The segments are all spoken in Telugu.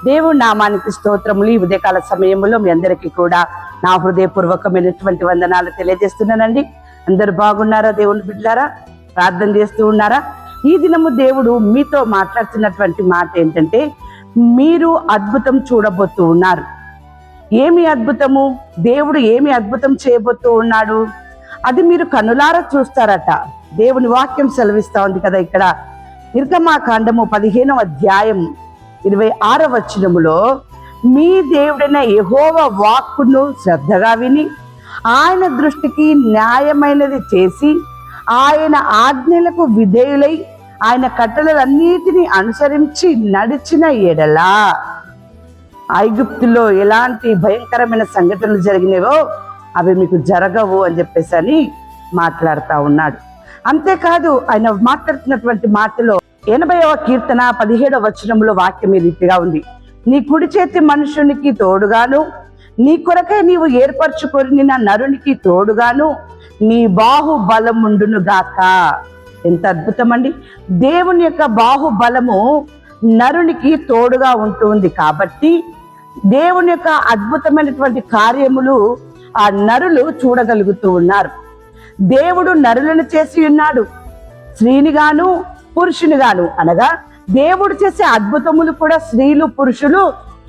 దేవుడి నామానికి స్తోత్రములు. ఈ ఉదయకాల సమయంలో మీ అందరికీ కూడా నా హృదయపూర్వకమైనటువంటి వందనాలు తెలియజేస్తున్నానండి. అందరు బాగున్నారా? దేవుని బిడ్డలారా, ప్రార్థన చేస్తూ ఉన్నారా? ఈ దినము దేవుడు మీతో మాట్లాడుతున్నటువంటి మాట ఏంటంటే, మీరు అద్భుతం చూడబోతూ ఉన్నారు. ఏమి అద్భుతము? దేవుడు ఏమి అద్భుతం చేయబోతూ ఉన్నాడు? అది మీరు కనులారా చూస్తారట. దేవుని వాక్యం సెలవిస్తా ఉంది కదా. ఇక్కడ నిర్గమాకాండము 15వ అధ్యాయం 26వ వచనములో, మీ దేవుడైన యెహోవా వాక్కును శ్రద్ధగా విని ఆయన దృష్టికి న్యాయమైనది చేసి ఆయన ఆజ్ఞలకు విధేయులై ఆయన కట్టడలన్నిటినీ అనుసరించి నడిచిన ఎడలా ఐగుప్తులో ఎలాంటి భయంకరమైన సంఘటనలు జరిగినవో అవి మీకు జరగవు అని చెప్పేసి మాట్లాడుతూ ఉన్నాడు. అంతేకాదు, ఆయన మాట్లాడుతున్నటువంటి మాటలో 80వ కీర్తన 17వ వచనంలో వాక్యం ఈ రీతిగా ఉంది. నీ కుడి చేతి మనుషునికి తోడుగాను, నీ కొరకై నీవు ఏర్పరచుకొని నా నరునికి తోడుగాను నీ బాహుబలముండును గాక. ఎంత అద్భుతం అండి! దేవుని యొక్క బాహుబలము నరునికి తోడుగా ఉంటుంది కాబట్టి దేవుని యొక్క అద్భుతమైనటువంటి కార్యములు ఆ నరులు చూడగలుగుతూ ఉన్నారు. దేవుడు నరులను చేసి ఉన్నాడు, స్త్రీని గాను పురుషుని గాను. అనగా దేవుడు చేసే అద్భుతములు కూడా స్త్రీలు పురుషులు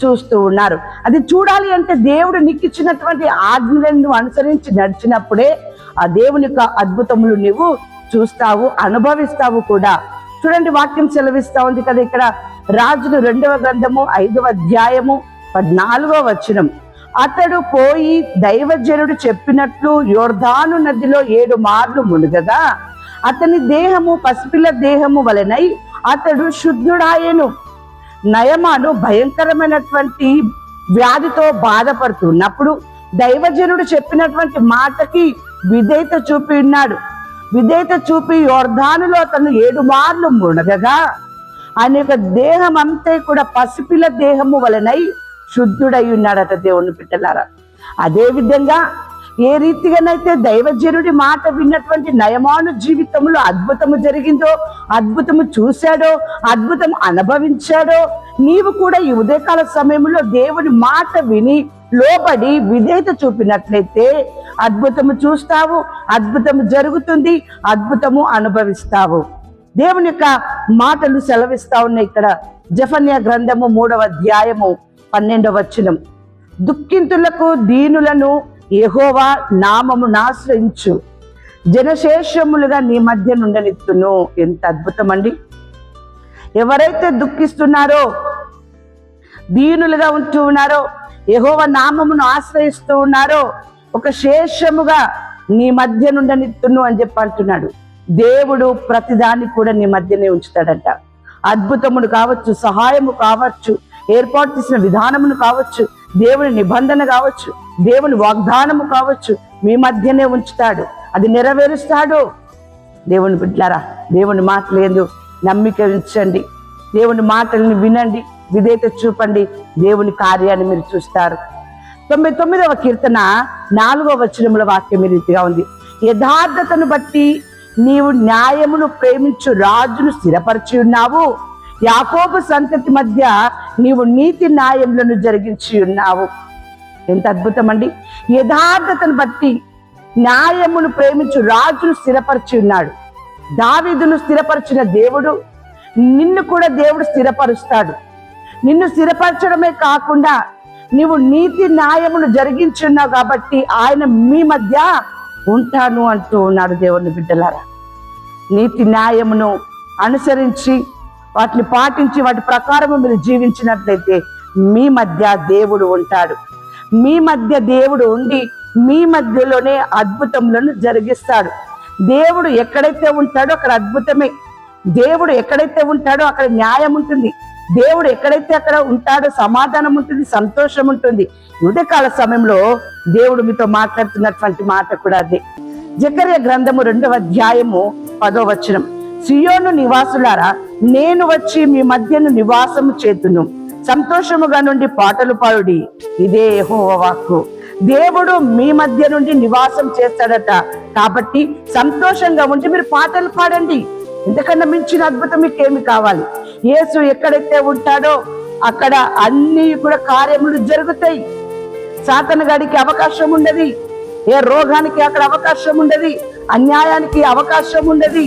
చూస్తూ ఉన్నారు. అది చూడాలి అంటే దేవుడు నీకు ఇచ్చినటువంటి ఆజ్ఞలను అనుసరించి నడిచినప్పుడే ఆ దేవుని యొక్క అద్భుతములు నీవు చూస్తావు, అనుభవిస్తావు కూడా. చూడండి, వాక్యం సెలవిస్తా ఉంది కదా. ఇక్కడ రాజులు 2వ గ్రంథము 5వ అధ్యాయము 14వ వచనం. అతడు పోయి దైవజనుడు చెప్పినట్లు యోర్దాను నదిలో 7 మార్లు మునుగగా అతని దేహము పసిపిల్ల దేహము వలెనై అతడు శుద్ధుడాయెను. నయమాను భయంకరమైనటువంటి వ్యాధితో బాధపడుతున్నప్పుడు దైవజనుడు చెప్పినటువంటి మాటకి విధేయత చూపి ఉన్నాడు. విధేయత చూపి యోర్దానులో అతను 7 మార్లు మునగగా ఆయన యొక్క దేహం అంతే కూడా పసిపిల్ల దేహము వలనై శుద్ధుడై ఉన్నాడట. దేవుని బిడ్డలారా, అదే విధంగా ఏ రీతిగానైతే దైవజనుడి మాట విన్నటువంటి నయమాను జీవితంలో అద్భుతము జరిగిందో, అద్భుతము చూశాడో, అద్భుతం అనుభవించాడో, నీవు కూడా ఈ ఉదయకాల సమయంలో దేవుని మాట విని లోబడి విధేయత చూపినట్లయితే అద్భుతము చూస్తావు, అద్భుతము జరుగుతుంది, అద్భుతము అనుభవిస్తావు. దేవుని యొక్క మాటలు సెలవిస్తా ఉన్నాయి. ఇక్కడ జెఫన్యా గ్రంథము 3వ అధ్యాయము 12వ వచనం. దుఃఖింతులకు దీనులను యెహోవా నామమును ఆశ్రయించు, జనశేషములుగా నీ మధ్య నుండనిత్తును. ఎంత అద్భుతం అండి! ఎవరైతే దుఃఖిస్తున్నారో, దీనులుగా ఉంటూ ఉన్నారో, యెహోవా నామమును ఆశ్రయిస్తూ ఉన్నారో, ఒక శేషముగా నీ మధ్య నుండనిత్తును అని చెప్పి అంటున్నాడు. దేవుడు ప్రతిదాన్ని కూడా నీ మధ్యనే ఉంచుతాడంట. అద్భుతమును కావచ్చు, సహాయము కావచ్చు, ఏర్పాటు చేసిన విధానమును కావచ్చు, దేవుని నిబంధన కావచ్చు, దేవుని వాగ్దానము కావచ్చు, మీ మధ్యనే ఉంచుతాడు. అది నెరవేరుస్తాడు. దేవుని బిడ్డలారా, దేవుని మాటలు ఏందో నమ్మిక ఉంచండి, దేవుని మాటల్ని వినండి, విధేయత చూపండి, దేవుని కార్యాన్ని మీరు చూస్తారు. 99వ కీర్తన 4వ వచనముల వాక్యం ఈ రీతిగా ఉంది. యథార్థతను బట్టి నీవు న్యాయమును ప్రేమించు రాజును స్థిరపరిచి ఉన్నావు, యాకోబు సంతతి మధ్య నీవు నీతి న్యాయములను జరిగించి ఉన్నావు. ఎంత అద్భుతం అండి! యథార్థతను బట్టి న్యాయమును ప్రేమించు రాజును స్థిరపరిచి ఉన్నాడు. దావీదును స్థిరపరిచిన దేవుడు నిన్ను కూడా దేవుడు స్థిరపరుస్తాడు. నిన్ను స్థిరపరచడమే కాకుండా నీవు నీతి న్యాయమును జరిగించి ఉన్నావు కాబట్టి ఆయన మీ మధ్య ఉంటాను అంటూ ఉన్నాడు. దేవుని బిడ్డలారా, నీతి న్యాయమును అనుసరించి వాటిని పాటించి వాటి ప్రకారము మీరు జీవించినట్లయితే మీ మధ్య దేవుడు ఉంటాడు. మీ మధ్య దేవుడు ఉండి మీ మధ్యలోనే అద్భుతములను జరిగిస్తాడు. దేవుడు ఎక్కడైతే ఉంటాడో అక్కడ అద్భుతమే. దేవుడు ఎక్కడైతే ఉంటాడో అక్కడ న్యాయం ఉంటుంది. దేవుడు ఎక్కడైతే అక్కడ ఉంటాడో సమాధానం ఉంటుంది, సంతోషం ఉంటుంది. ఉదయకాల సమయంలో దేవుడు మీతో మాట్లాడుతున్నటువంటి మాట కూడా అదే. జకర్యా గ్రంథము 2వ అధ్యాయము 10వ వచనం. సియోను నివాసులారా, నేను వచ్చి మీ మధ్యను నివాసము చేతును, సంతోషముగా నుండి పాటలు పాడుడి, ఇదే యెహోవా వాక్కు. దేవుడు మీ మధ్య నుండి నివాసం చేస్తాడట. కాబట్టి సంతోషంగా ఉండి మీరు పాటలు పాడండి. ఇంతకన్నా మించిన అద్భుతం మీకేమి కావాలి? యేసు ఎక్కడైతే ఉంటాడో అక్కడ అన్ని కూడా కార్యములు జరుగుతాయి. సాతాను గాడికి అవకాశం ఉండదు, ఏ రోగానికి అక్కడ అవకాశం ఉండదు, అన్యాయానికి అవకాశం ఉండదు.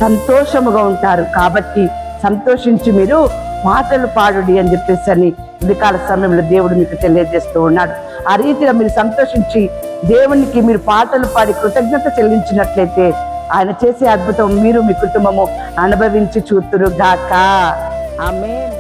సంతోషముగా ఉంటారు. కాబట్టి సంతోషించి మీరు పాటలు పాడుడి అని చెప్పేసి అని ఉదయకాల సమయంలో దేవుడు మీకు తెలియజేస్తూ ఉన్నాడు. ఆ రీతిగా మీరు సంతోషించి దేవునికి మీరు పాటలు పాడి కృతజ్ఞత చెల్లించినట్లయితే ఆయన చేసే అద్భుతం మీరు మీ కుటుంబము అనుభవించి చూతురు గాక. ఆమేన్.